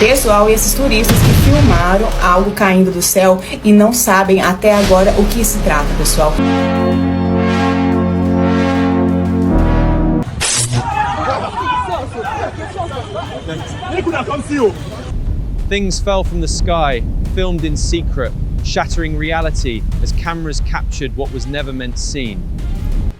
Pessoal, e esses turistas que filmaram algo caindo do céu e não sabem até agora o que se trata, pessoal. Things fell from the sky, filmed in secret, shattering reality as cameras captured what was never meant seen.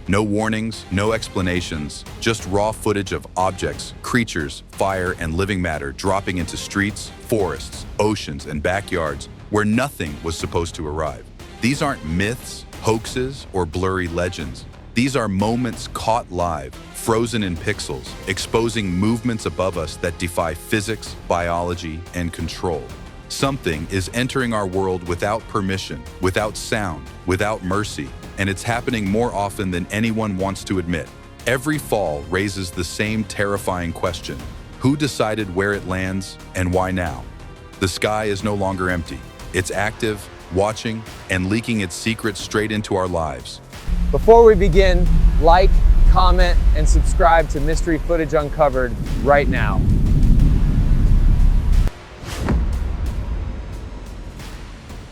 No warnings, no explanations, just raw footage of objects, creatures, fire, and living matter dropping into streets, forests, oceans, and backyards where nothing was supposed to arrive. These aren't myths, hoaxes, or blurry legends. These are moments caught live, frozen in pixels, exposing movements above us that defy physics, biology, and control. Something is entering our world without permission, without sound, without mercy, and it's happening more often than anyone wants to admit. Every fall raises the same terrifying question: who decided where it lands and why now? The sky is no longer empty. It's active, watching, and leaking its secrets straight into our lives. Before we begin, like, comment, and subscribe to Mystery Footage Uncovered right now.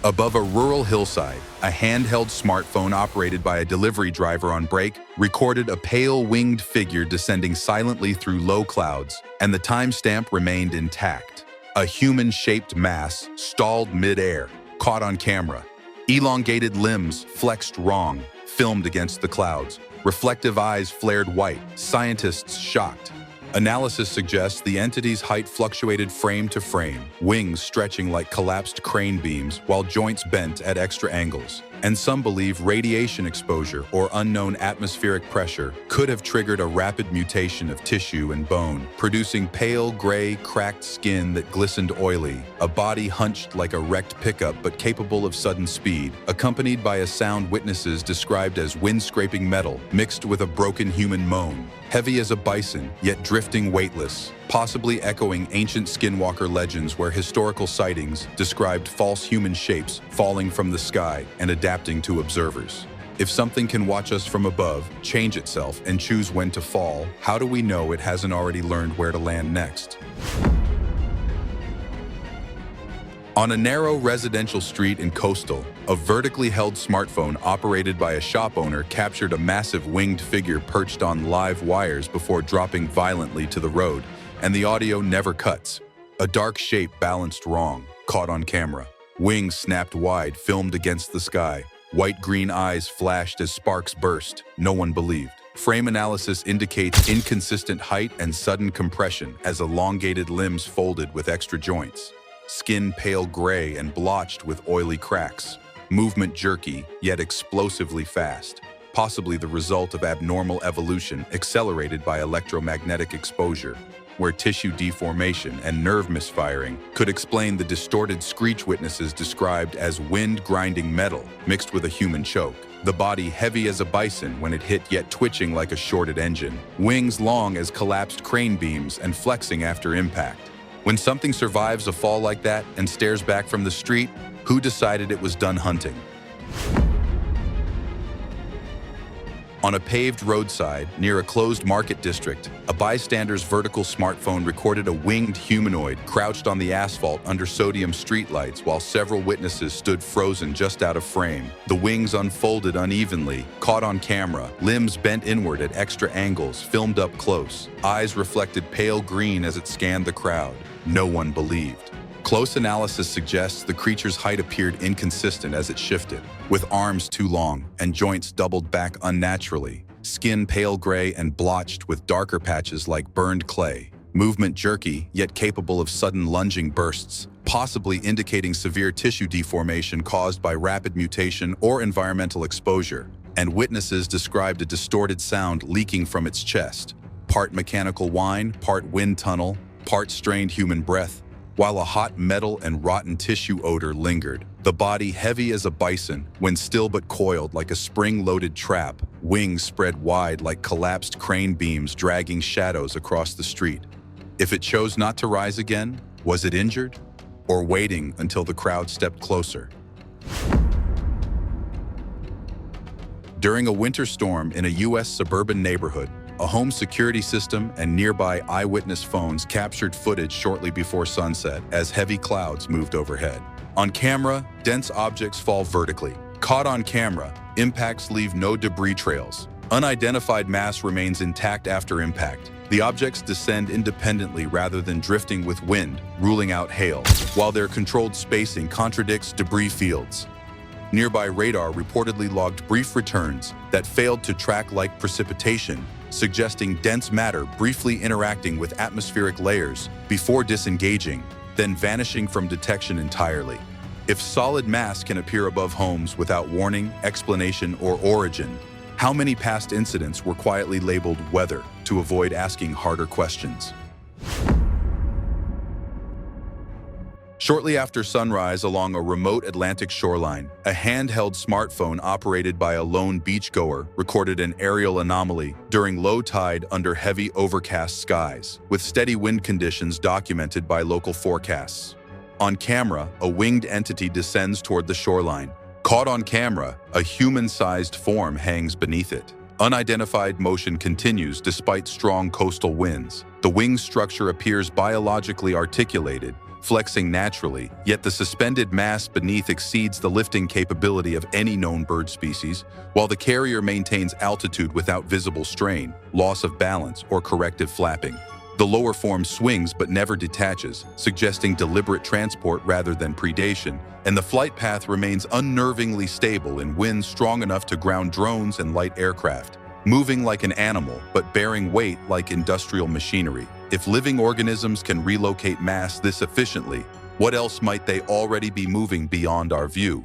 Above a rural hillside, a handheld smartphone operated by a delivery driver on break recorded a pale winged figure descending silently through low clouds, and the timestamp remained intact. A human-shaped mass stalled mid-air, caught on camera. Elongated limbs flexed wrong, filmed against the clouds. Reflective eyes flared white, scientists shocked. Analysis suggests the entity's height fluctuated frame to frame, wings stretching like collapsed crane beams while joints bent at extra angles. And some believe radiation exposure or unknown atmospheric pressure could have triggered a rapid mutation of tissue and bone, producing pale gray, cracked skin that glistened oily, a body hunched like a wrecked pickup but capable of sudden speed, accompanied by a sound witnesses described as wind-scraping metal mixed with a broken human moan. Heavy as a bison, yet drifting weightless, possibly echoing ancient skinwalker legends where historical sightings described false human shapes falling from the sky and adapting to observers. If something can watch us from above, change itself, and choose when to fall, how do we know it hasn't already learned where to land next? On a narrow residential street in Coastal, a vertically held smartphone operated by a shop owner captured a massive winged figure perched on live wires before dropping violently to the road, and the audio never cuts. A dark shape balanced wrong, caught on camera. Wings snapped wide, filmed against the sky. White-green eyes flashed as sparks burst. No one believed. Frame analysis indicates inconsistent height and sudden compression as elongated limbs folded with extra joints. Skin pale gray and blotched with oily cracks. Movement jerky, yet explosively fast. Possibly the result of abnormal evolution accelerated by electromagnetic exposure, where tissue deformation and nerve misfiring could explain the distorted screech witnesses described as wind-grinding metal mixed with a human choke. The body heavy as a bison when it hit, yet twitching like a shorted engine. Wings long as collapsed crane beams and flexing after impact. When something survives a fall like that and stares back from the street, who decided it was done hunting? On a paved roadside near a closed market district, a bystander's vertical smartphone recorded a winged humanoid crouched on the asphalt under sodium streetlights while several witnesses stood frozen just out of frame. The wings unfolded unevenly, caught on camera, limbs bent inward at extra angles, filmed up close. Eyes reflected pale green as it scanned the crowd. No one believed. Close analysis suggests the creature's height appeared inconsistent as it shifted, with arms too long and joints doubled back unnaturally, skin pale gray and blotched with darker patches like burned clay, movement jerky yet capable of sudden lunging bursts, possibly indicating severe tissue deformation caused by rapid mutation or environmental exposure, and witnesses described a distorted sound leaking from its chest, part mechanical whine, part wind tunnel, part strained human breath, while a hot metal and rotten tissue odor lingered. The body heavy as a bison, when still but coiled like a spring-loaded trap, wings spread wide like collapsed crane beams dragging shadows across the street. If it chose not to rise again, was it injured? Or waiting until the crowd stepped closer? During a winter storm in a U.S. suburban neighborhood, a home security system, and nearby eyewitness phones captured footage shortly before sunset as heavy clouds moved overhead. On camera, dense objects fall vertically. Caught on camera, impacts leave no debris trails. Unidentified mass remains intact after impact. The objects descend independently rather than drifting with wind, ruling out hail, while their controlled spacing contradicts debris fields. Nearby radar reportedly logged brief returns that failed to track like precipitation, suggesting dense matter briefly interacting with atmospheric layers before disengaging, then vanishing from detection entirely. If solid mass can appear above homes without warning, explanation, or origin, how many past incidents were quietly labeled weather to avoid asking harder questions? Shortly after sunrise along a remote Atlantic shoreline, a handheld smartphone operated by a lone beachgoer recorded an aerial anomaly during low tide under heavy overcast skies, with steady wind conditions documented by local forecasts. On camera, a winged entity descends toward the shoreline. Caught on camera, a human-sized form hangs beneath it. Unidentified motion continues despite strong coastal winds. The wing structure appears biologically articulated, flexing naturally, yet the suspended mass beneath exceeds the lifting capability of any known bird species, while the carrier maintains altitude without visible strain, loss of balance, or corrective flapping. The lower form swings but never detaches, suggesting deliberate transport rather than predation, and the flight path remains unnervingly stable in winds strong enough to ground drones and light aircraft, moving like an animal but bearing weight like industrial machinery. If living organisms can relocate mass this efficiently, what else might they already be moving beyond our view?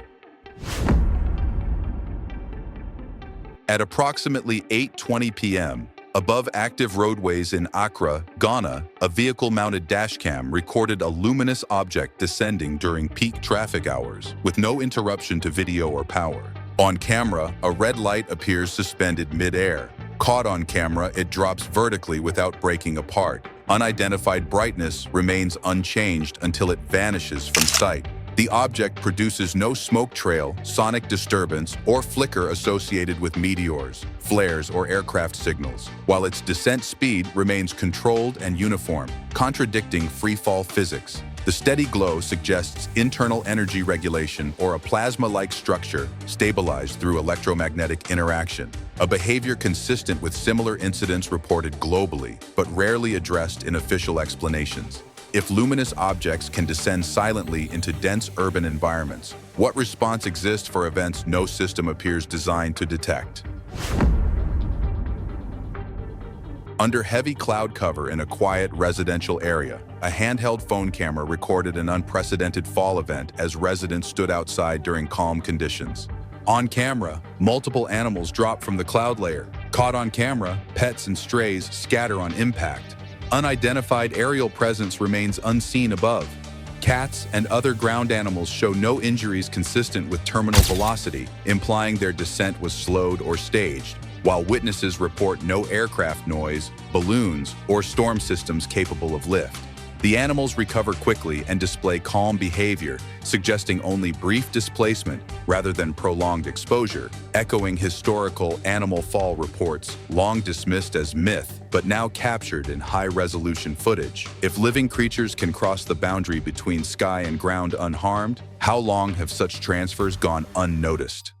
At approximately 8:20 p.m., above active roadways in Accra, Ghana, a vehicle-mounted dashcam recorded a luminous object descending during peak traffic hours, with no interruption to video or power. On camera, a red light appears suspended mid-air. Caught on camera, it drops vertically without breaking apart. Unidentified brightness remains unchanged until it vanishes from sight. The object produces no smoke trail, sonic disturbance, or flicker associated with meteors, flares, or aircraft signals, while its descent speed remains controlled and uniform, contradicting free-fall physics. The steady glow suggests internal energy regulation or a plasma-like structure stabilized through electromagnetic interaction, a behavior consistent with similar incidents reported globally, but rarely addressed in official explanations. If luminous objects can descend silently into dense urban environments, what response exists for events no system appears designed to detect? Under heavy cloud cover in a quiet residential area, a handheld phone camera recorded an unprecedented fall event as residents stood outside during calm conditions. On camera, multiple animals drop from the cloud layer. Caught on camera, pets and strays scatter on impact. Unidentified aerial presence remains unseen above. Cats and other ground animals show no injuries consistent with terminal velocity, implying their descent was slowed or staged, while witnesses report no aircraft noise, balloons, or storm systems capable of lift. The animals recover quickly and display calm behavior, suggesting only brief displacement rather than prolonged exposure, echoing historical animal fall reports long dismissed as myth, but now captured in high-resolution footage. If living creatures can cross the boundary between sky and ground unharmed, how long have such transfers gone unnoticed?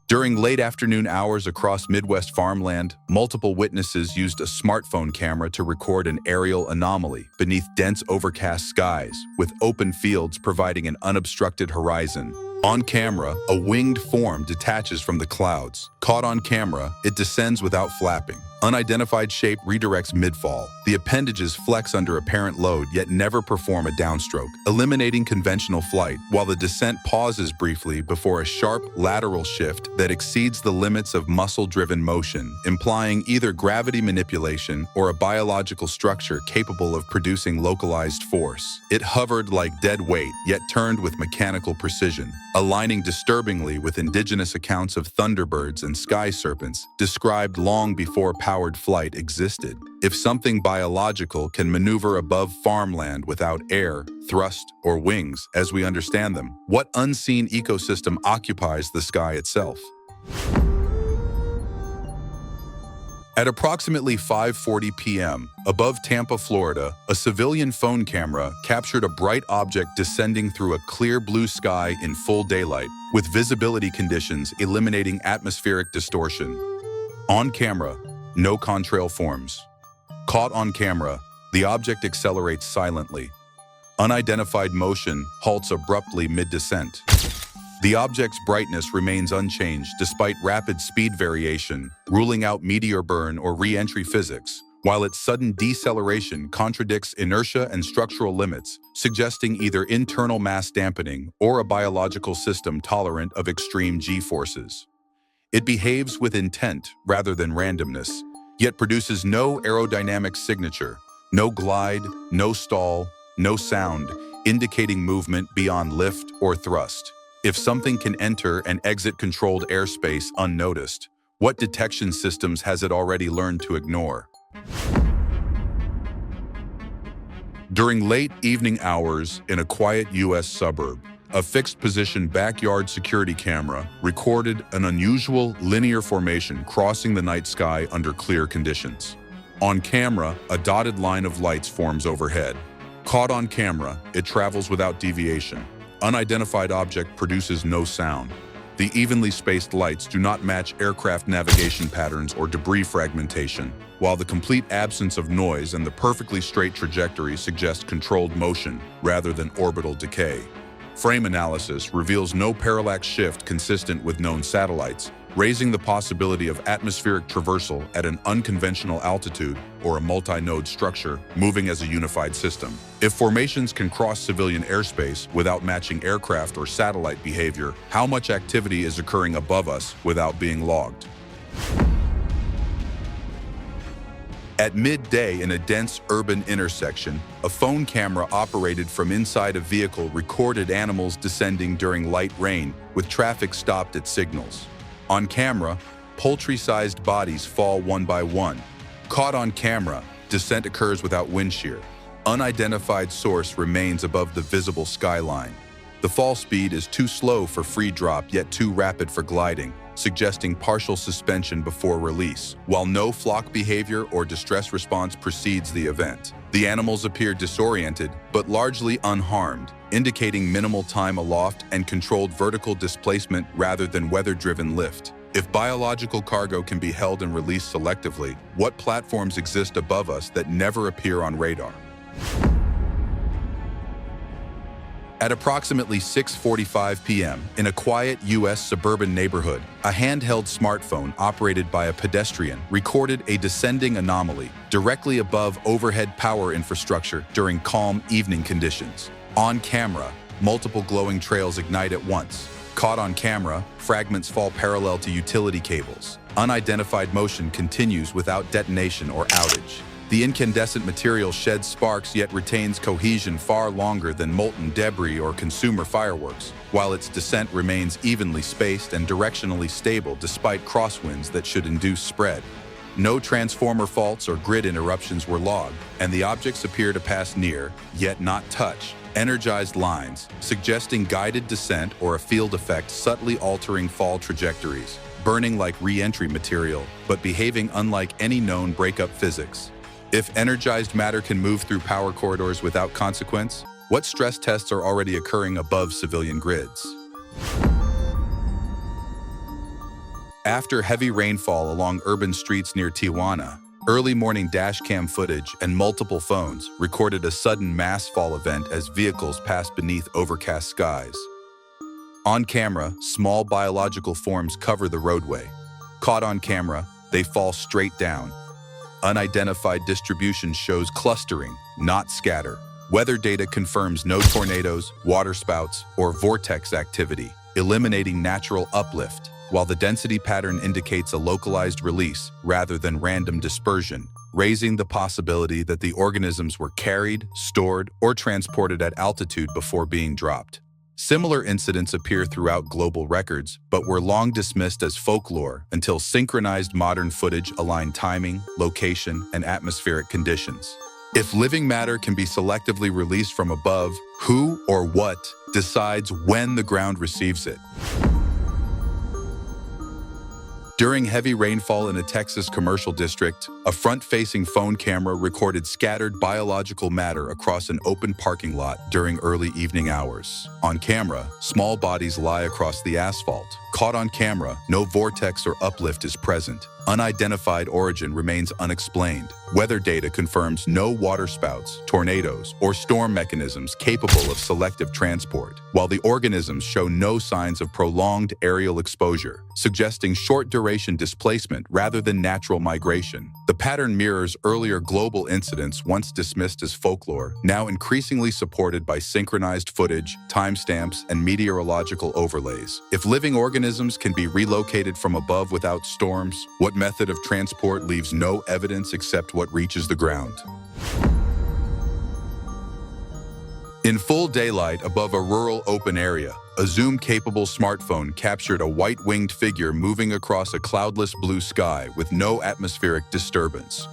During late afternoon hours across Midwest farmland, multiple witnesses used a smartphone camera to record an aerial anomaly beneath dense overcast skies, with open fields providing an unobstructed horizon. On camera, a winged form detaches from the clouds. Caught on camera, it descends without flapping. Unidentified shape redirects mid-fall. The appendages flex under apparent load yet never perform a downstroke, eliminating conventional flight, while the descent pauses briefly before a sharp lateral shift that exceeds the limits of muscle-driven motion, implying either gravity manipulation or a biological structure capable of producing localized force. It hovered like dead weight, yet turned with mechanical precision, aligning disturbingly with indigenous accounts of thunderbirds and sky serpents described long before powered flight existed. If something biological can maneuver above farmland without air, thrust, or wings as we understand them, what unseen ecosystem occupies the sky itself? At approximately 5:40 p.m., above Tampa, Florida, a civilian phone camera captured a bright object descending through a clear blue sky in full daylight, with visibility conditions eliminating atmospheric distortion. On camera, no contrail forms. Caught on camera, the object accelerates silently. Unidentified motion halts abruptly mid-descent. The object's brightness remains unchanged despite rapid speed variation, ruling out meteor burn or re-entry physics, while its sudden deceleration contradicts inertia and structural limits, suggesting either internal mass dampening or a biological system tolerant of extreme g-forces. It behaves with intent rather than randomness, yet produces no aerodynamic signature, no glide, no stall, no sound, indicating movement beyond lift or thrust. If something can enter and exit controlled airspace unnoticed, what detection systems has it already learned to ignore? During late evening hours in a quiet U.S. suburb, a fixed-position backyard security camera recorded an unusual linear formation crossing the night sky under clear conditions. On camera, a dotted line of lights forms overhead. Caught on camera, it travels without deviation. Unidentified object produces no sound. The evenly spaced lights do not match aircraft navigation patterns or debris fragmentation, while the complete absence of noise and the perfectly straight trajectory suggest controlled motion rather than orbital decay. Frame analysis reveals no parallax shift consistent with known satellites, raising the possibility of atmospheric traversal at an unconventional altitude or a multi-node structure moving as a unified system. If formations can cross civilian airspace without matching aircraft or satellite behavior, how much activity is occurring above us without being logged? At midday in a dense urban intersection, a phone camera operated from inside a vehicle recorded animals descending during light rain, with traffic stopped at signals. On camera, poultry-sized bodies fall one by one. Caught on camera, descent occurs without wind shear. Unidentified source remains above the visible skyline. The fall speed is too slow for free drop yet too rapid for gliding, suggesting partial suspension before release, while no flock behavior or distress response precedes the event. The animals appear disoriented, but largely unharmed, indicating minimal time aloft and controlled vertical displacement rather than weather-driven lift. If biological cargo can be held and released selectively, what platforms exist above us that never appear on radar? At approximately 6:45 p.m., in a quiet U.S. suburban neighborhood, a handheld smartphone operated by a pedestrian recorded a descending anomaly directly above overhead power infrastructure during calm evening conditions. On camera, multiple glowing trails ignite at once. Caught on camera, fragments fall parallel to utility cables. Unidentified motion continues without detonation or outage. The incandescent material sheds sparks yet retains cohesion far longer than molten debris or consumer fireworks, while its descent remains evenly spaced and directionally stable despite crosswinds that should induce spread. No transformer faults or grid interruptions were logged, and the objects appear to pass near, yet not touch, energized lines, suggesting guided descent or a field effect subtly altering fall trajectories, burning like re-entry material, but behaving unlike any known breakup physics. If energized matter can move through power corridors without consequence, what stress tests are already occurring above civilian grids? After heavy rainfall along urban streets near Tijuana, early morning dashcam footage and multiple phones recorded a sudden mass fall event as vehicles passed beneath overcast skies. On camera, small biological forms cover the roadway. Caught on camera, they fall straight down. Unidentified distribution shows clustering, not scatter. Weather data confirms no tornadoes, waterspouts, or vortex activity, eliminating natural uplift, while the density pattern indicates a localized release rather than random dispersion, raising the possibility that the organisms were carried, stored, or transported at altitude before being dropped. Similar incidents appear throughout global records, but were long dismissed as folklore until synchronized modern footage aligned timing, location, and atmospheric conditions. If living matter can be selectively released from above, who or what decides when the ground receives it? During heavy rainfall in a Texas commercial district, a front-facing phone camera recorded scattered biological matter across an open parking lot during early evening hours. On camera, small bodies lie across the asphalt. Caught on camera, no vortex or uplift is present. Unidentified origin remains unexplained. Weather data confirms no waterspouts, tornadoes, or storm mechanisms capable of selective transport, while the organisms show no signs of prolonged aerial exposure, suggesting short-duration displacement rather than natural migration. The pattern mirrors earlier global incidents once dismissed as folklore, now increasingly supported by synchronized footage, timestamps, and meteorological overlays. If living organisms can be relocated from above without storms, what method of transport leaves no evidence except what reaches the ground? In full daylight above a rural open area, a zoom-capable smartphone captured a white-winged figure moving across a cloudless blue sky with no atmospheric disturbance.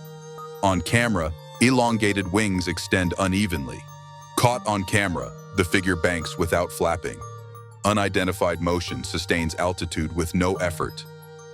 On camera, elongated wings extend unevenly. Caught on camera, the figure banks without flapping. Unidentified motion sustains altitude with no effort.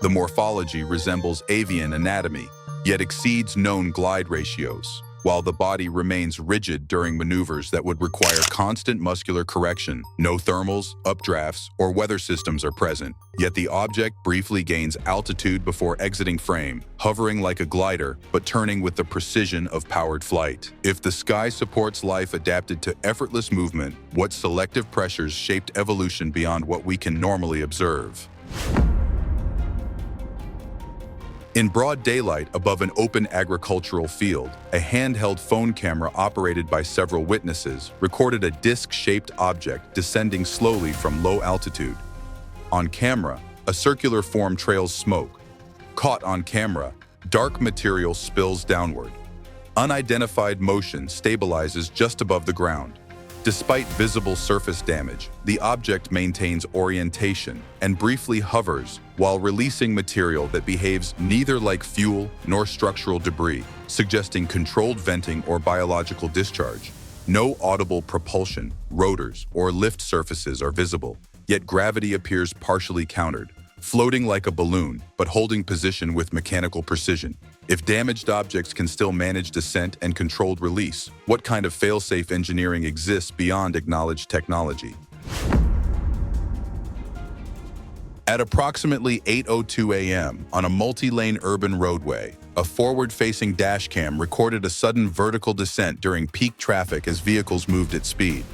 The morphology resembles avian anatomy, yet exceeds known glide ratios, while the body remains rigid during maneuvers that would require constant muscular correction. No thermals, updrafts, or weather systems are present, yet the object briefly gains altitude before exiting frame, hovering like a glider, but turning with the precision of powered flight. If the sky supports life adapted to effortless movement, what selective pressures shaped evolution beyond what we can normally observe? In broad daylight above an open agricultural field, a handheld phone camera operated by several witnesses recorded a disc-shaped object descending slowly from low altitude. On camera, a circular form trails smoke. Caught on camera, dark material spills downward. Unidentified motion stabilizes just above the ground. Despite visible surface damage, the object maintains orientation and briefly hovers while releasing material that behaves neither like fuel nor structural debris, suggesting controlled venting or biological discharge. No audible propulsion, rotors, or lift surfaces are visible, yet gravity appears partially countered, floating like a balloon but holding position with mechanical precision. If damaged objects can still manage descent and controlled release, what kind of fail-safe engineering exists beyond acknowledged technology? At approximately 8:02 a.m. on a multi-lane urban roadway, a forward-facing dashcam recorded a sudden vertical descent during peak traffic as vehicles moved at speed.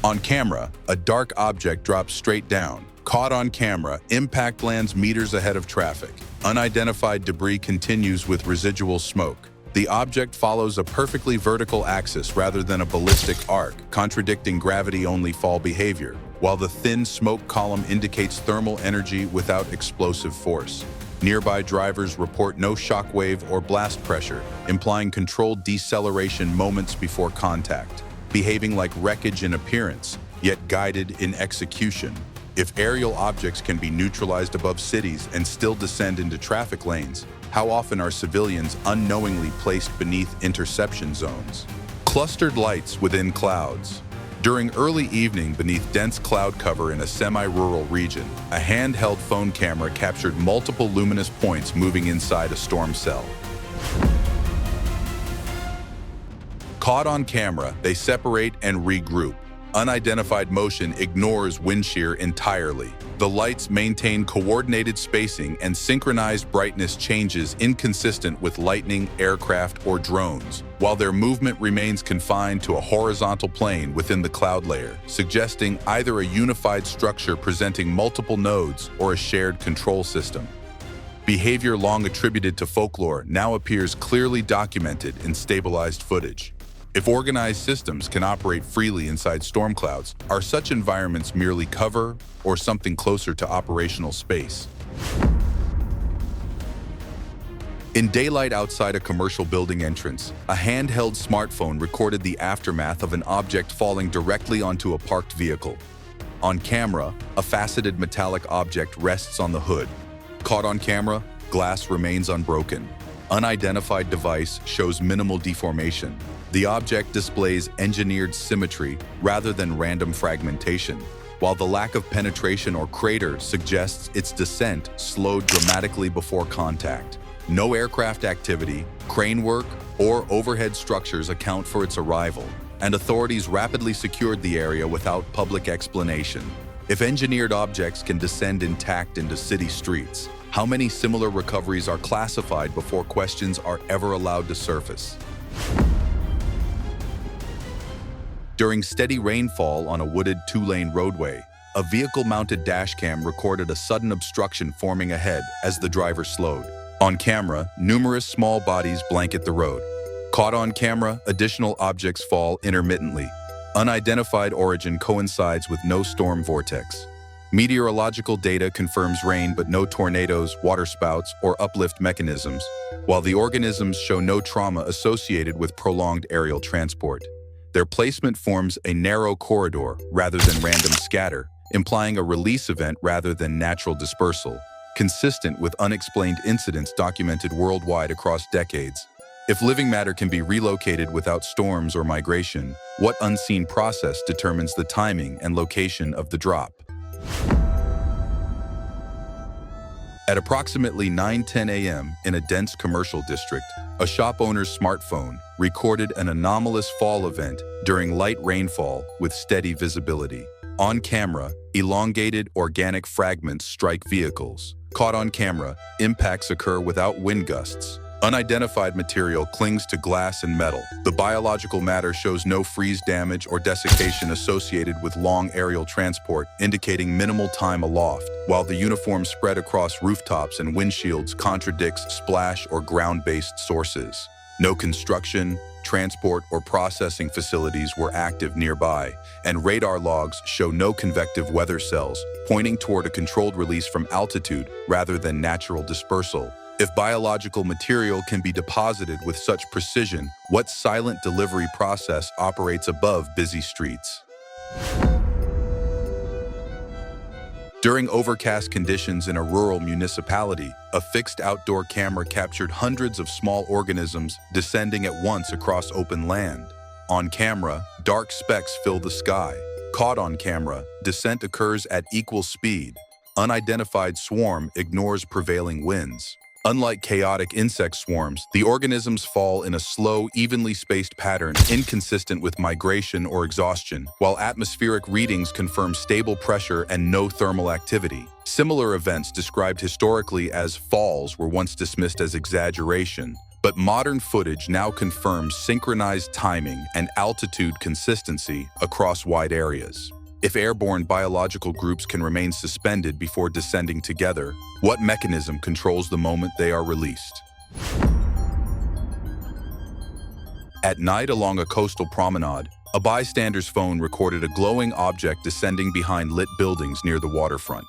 On camera, a dark object drops straight down. Caught on camera, impact lands meters ahead of traffic. Unidentified debris continues with residual smoke. The object follows a perfectly vertical axis rather than a ballistic arc, contradicting gravity-only fall behavior, while the thin smoke column indicates thermal energy without explosive force. Nearby drivers report no shockwave or blast pressure, implying controlled deceleration moments before contact, behaving like wreckage in appearance, yet guided in execution. If aerial objects can be neutralized above cities and still descend into traffic lanes, how often are civilians unknowingly placed beneath interception zones? Clustered lights within clouds. During early evening beneath dense cloud cover in a semi-rural region, a handheld phone camera captured multiple luminous points moving inside a storm cell. Caught on camera, they separate and regroup. Unidentified motion ignores wind shear entirely. The lights maintain coordinated spacing and synchronized brightness changes inconsistent with lightning, aircraft, or drones, while their movement remains confined to a horizontal plane within the cloud layer, suggesting either a unified structure presenting multiple nodes or a shared control system. Behavior long attributed to folklore now appears clearly documented in stabilized footage. If organized systems can operate freely inside storm clouds, are such environments merely cover or something closer to operational space? In daylight outside a commercial building entrance, a handheld smartphone recorded the aftermath of an object falling directly onto a parked vehicle. On camera, a faceted metallic object rests on the hood. Caught on camera, glass remains unbroken. Unidentified device shows minimal deformation. The object displays engineered symmetry rather than random fragmentation. while the lack of penetration or crater suggests its descent slowed dramatically before contact. No aircraft activity, crane work, or overhead structures account for its arrival, and authorities rapidly secured the area without public explanation. If engineered objects can descend intact into city streets, how many similar recoveries are classified before questions are ever allowed to surface? During steady rainfall on a wooded two-lane roadway, a vehicle-mounted dashcam recorded a sudden obstruction forming ahead as the driver slowed. On camera, numerous small bodies blanket the road. Caught on camera, additional objects fall intermittently. Unidentified origin coincides with no storm vortex. Meteorological data confirms rain but no tornadoes, waterspouts, or uplift mechanisms, while the organisms show no trauma associated with prolonged aerial transport. Their placement forms a narrow corridor rather than random scatter, implying a release event rather than natural dispersal, consistent with unexplained incidents documented worldwide across decades. If living matter can be relocated without storms or migration, what unseen process determines the timing and location of the drop? At approximately 9:10 a.m. in a dense commercial district, a shop owner's smartphone recorded an anomalous fall event during light rainfall with steady visibility. On camera, elongated organic fragments strike vehicles. Caught on camera, impacts occur without wind gusts. Unidentified material clings to glass and metal. The biological matter shows no freeze damage or desiccation associated with long aerial transport, indicating minimal time aloft, while the uniform spread across rooftops and windshields contradicts splash or ground-based sources. No construction, transport, or processing facilities were active nearby, and radar logs show no convective weather cells, pointing toward a controlled release from altitude rather than natural dispersal. If biological material can be deposited with such precision, what silent delivery process operates above busy streets? During overcast conditions in a rural municipality, a fixed outdoor camera captured hundreds of small organisms descending at once across open land. On camera, dark specks fill the sky. Caught on camera, descent occurs at equal speed. Unidentified swarm ignores prevailing winds. Unlike chaotic insect swarms, the organisms fall in a slow, evenly spaced pattern inconsistent with migration or exhaustion, while atmospheric readings confirm stable pressure and no thermal activity. Similar events described historically as falls were once dismissed as exaggeration, but modern footage now confirms synchronized timing and altitude consistency across wide areas. If airborne biological groups can remain suspended before descending together, what mechanism controls the moment they are released? At night along a coastal promenade, a bystander's phone recorded a glowing object descending behind lit buildings near the waterfront.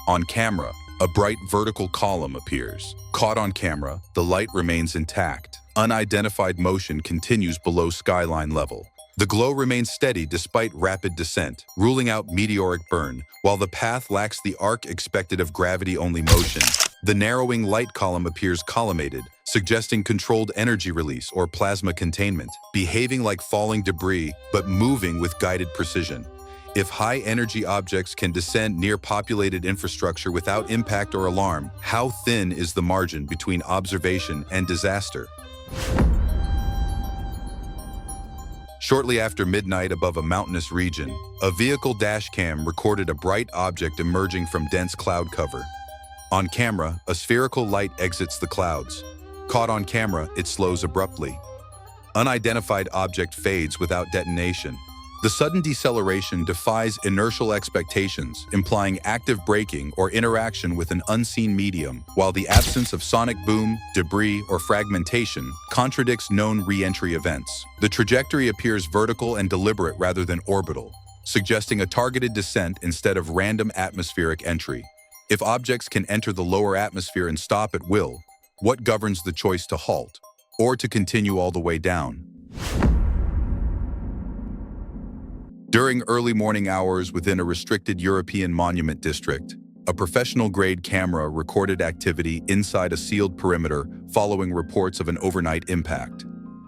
On camera, a bright vertical column appears. Caught on camera, the light remains intact. Unidentified motion continues below skyline level. The glow remains steady despite rapid descent, ruling out meteoric burn, while the path lacks the arc expected of gravity-only motion. The narrowing light column appears collimated, suggesting controlled energy release or plasma containment, behaving like falling debris but moving with guided precision. If high-energy objects can descend near populated infrastructure without impact or alarm, how thin is the margin between observation and disaster? Shortly after midnight above a mountainous region, a vehicle dashcam recorded a bright object emerging from dense cloud cover. On camera, a spherical light exits the clouds. Caught on camera, it slows abruptly. Unidentified object fades without detonation. The sudden deceleration defies inertial expectations, implying active braking or interaction with an unseen medium, while the absence of sonic boom, debris, or fragmentation contradicts known re-entry events. The trajectory appears vertical and deliberate rather than orbital, suggesting a targeted descent instead of random atmospheric entry. If objects can enter the lower atmosphere and stop at will, what governs the choice to halt, or to continue all the way down? During early morning hours within a restricted European monument district, a professional-grade camera recorded activity inside a sealed perimeter following reports of an overnight impact.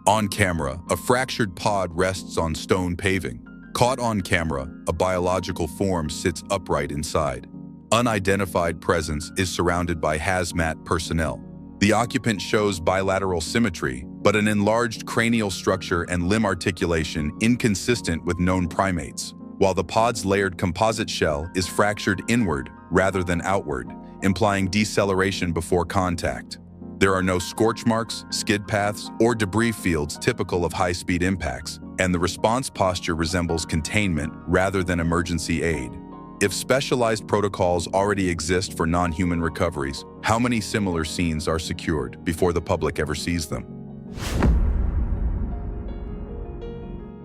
On camera, a fractured pod rests on stone paving. Caught on camera, a biological form sits upright inside. Unidentified presence is surrounded by hazmat personnel. The occupant shows bilateral symmetry, but an enlarged cranial structure and limb articulation inconsistent with known primates, while the pod's layered composite shell is fractured inward rather than outward, implying deceleration before contact. There are no scorch marks, skid paths, or debris fields typical of high-speed impacts, and the response posture resembles containment rather than emergency aid. If specialized protocols already exist for non-human recoveries, how many similar scenes are secured before the public ever sees them?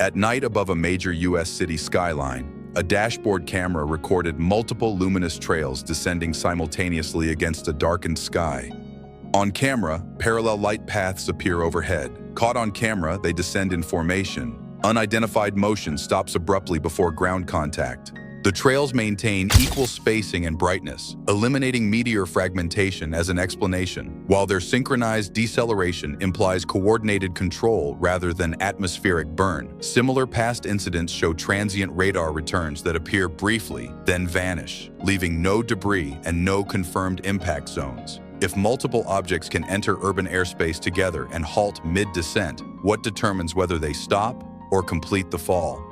At night above a major U.S. city skyline, a dashboard camera recorded multiple luminous trails descending simultaneously against a darkened sky. On camera, parallel light paths appear overhead. Caught on camera, they descend in formation. Unidentified motion stops abruptly before ground contact. The trails maintain equal spacing and brightness, eliminating meteor fragmentation as an explanation, while their synchronized deceleration implies coordinated control rather than atmospheric burn. Similar past incidents show transient radar returns that appear briefly, then vanish, leaving no debris and no confirmed impact zones. If multiple objects can enter urban airspace together and halt mid-descent, what determines whether they stop or complete the fall?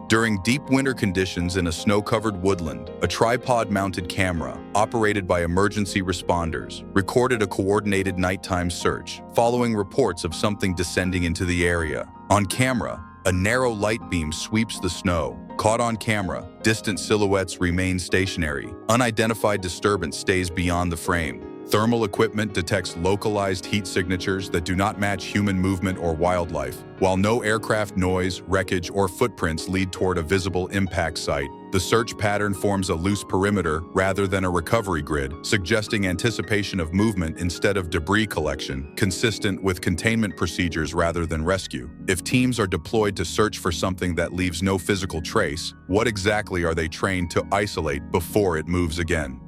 During deep winter conditions in a snow-covered woodland, a tripod-mounted camera, operated by emergency responders, recorded a coordinated nighttime search, following reports of something descending into the area. On camera, a narrow light beam sweeps the snow. Caught on camera, distant silhouettes remain stationary. Unidentified disturbance stays beyond the frame. Thermal equipment detects localized heat signatures that do not match human movement or wildlife. While no aircraft noise, wreckage, or footprints lead toward a visible impact site, the search pattern forms a loose perimeter rather than a recovery grid, suggesting anticipation of movement instead of debris collection, consistent with containment procedures rather than rescue. If teams are deployed to search for something that leaves no physical trace, what exactly are they trained to isolate before it moves again?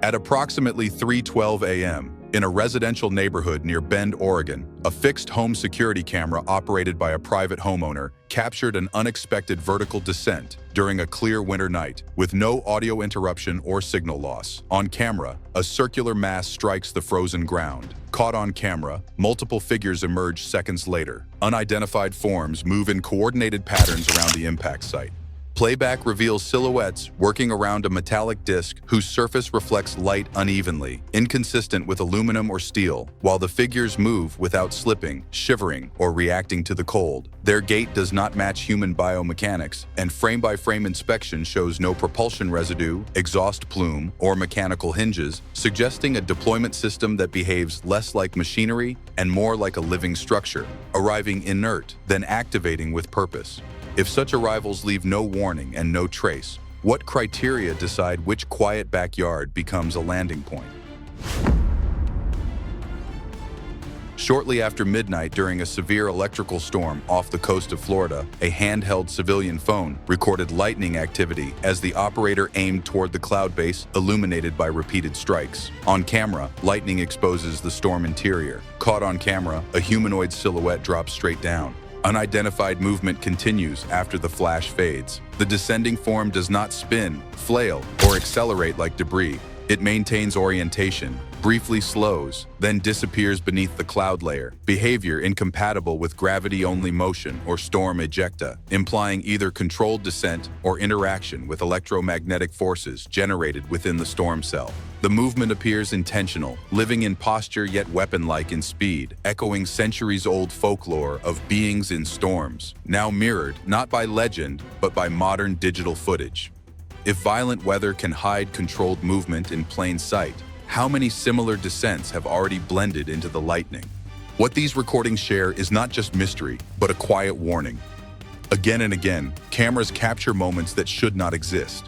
At approximately 3:12 a.m., in a residential neighborhood near Bend, Oregon, a fixed home security camera operated by a private homeowner captured an unexpected vertical descent during a clear winter night, with no audio interruption or signal loss. On camera, a circular mass strikes the frozen ground. Caught on camera, multiple figures emerge seconds later. Unidentified forms move in coordinated patterns around the impact site. Playback reveals silhouettes working around a metallic disc whose surface reflects light unevenly, inconsistent with aluminum or steel, while the figures move without slipping, shivering, or reacting to the cold. Their gait does not match human biomechanics, and frame-by-frame inspection shows no propulsion residue, exhaust plume, or mechanical hinges, suggesting a deployment system that behaves less like machinery and more like a living structure, arriving inert, then activating with purpose. If such arrivals leave no warning and no trace, what criteria decide which quiet backyard becomes a landing point? Shortly after midnight during a severe electrical storm off the coast of Florida, a handheld civilian phone recorded lightning activity as the operator aimed toward the cloud base illuminated by repeated strikes. On camera, lightning exposes the storm interior. Caught on camera, a humanoid silhouette drops straight down. Unidentified movement continues after the flash fades. The descending form does not spin, flail, or accelerate like debris. It maintains orientation, briefly slows, then disappears beneath the cloud layer, behavior incompatible with gravity-only motion or storm ejecta, implying either controlled descent or interaction with electromagnetic forces generated within the storm cell. The movement appears intentional, living in posture yet weapon-like in speed, echoing centuries-old folklore of beings in storms, now mirrored not by legend, but by modern digital footage. If violent weather can hide controlled movement in plain sight, how many similar descents have already blended into the lightning? What these recordings share is not just mystery, but a quiet warning. Again and again, cameras capture moments that should not exist.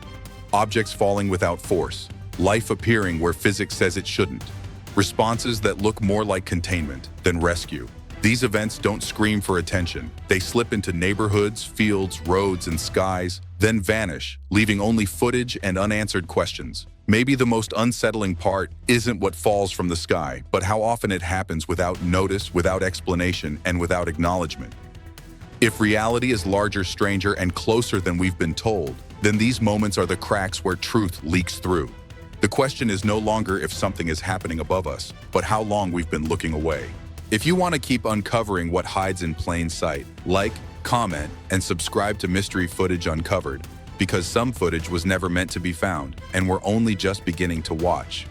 Objects falling without force, life appearing where physics says it shouldn't, responses that look more like containment than rescue. These events don't scream for attention. They slip into neighborhoods, fields, roads, and skies, then vanish, leaving only footage and unanswered questions. Maybe the most unsettling part isn't what falls from the sky, but how often it happens without notice, without explanation, and without acknowledgement. If reality is larger, stranger, and closer than we've been told, then these moments are the cracks where truth leaks through. The question is no longer if something is happening above us, but how long we've been looking away. If you want to keep uncovering what hides in plain sight, like, comment, and subscribe to Mystery Footage Uncovered, because some footage was never meant to be found, and we're only just beginning to watch.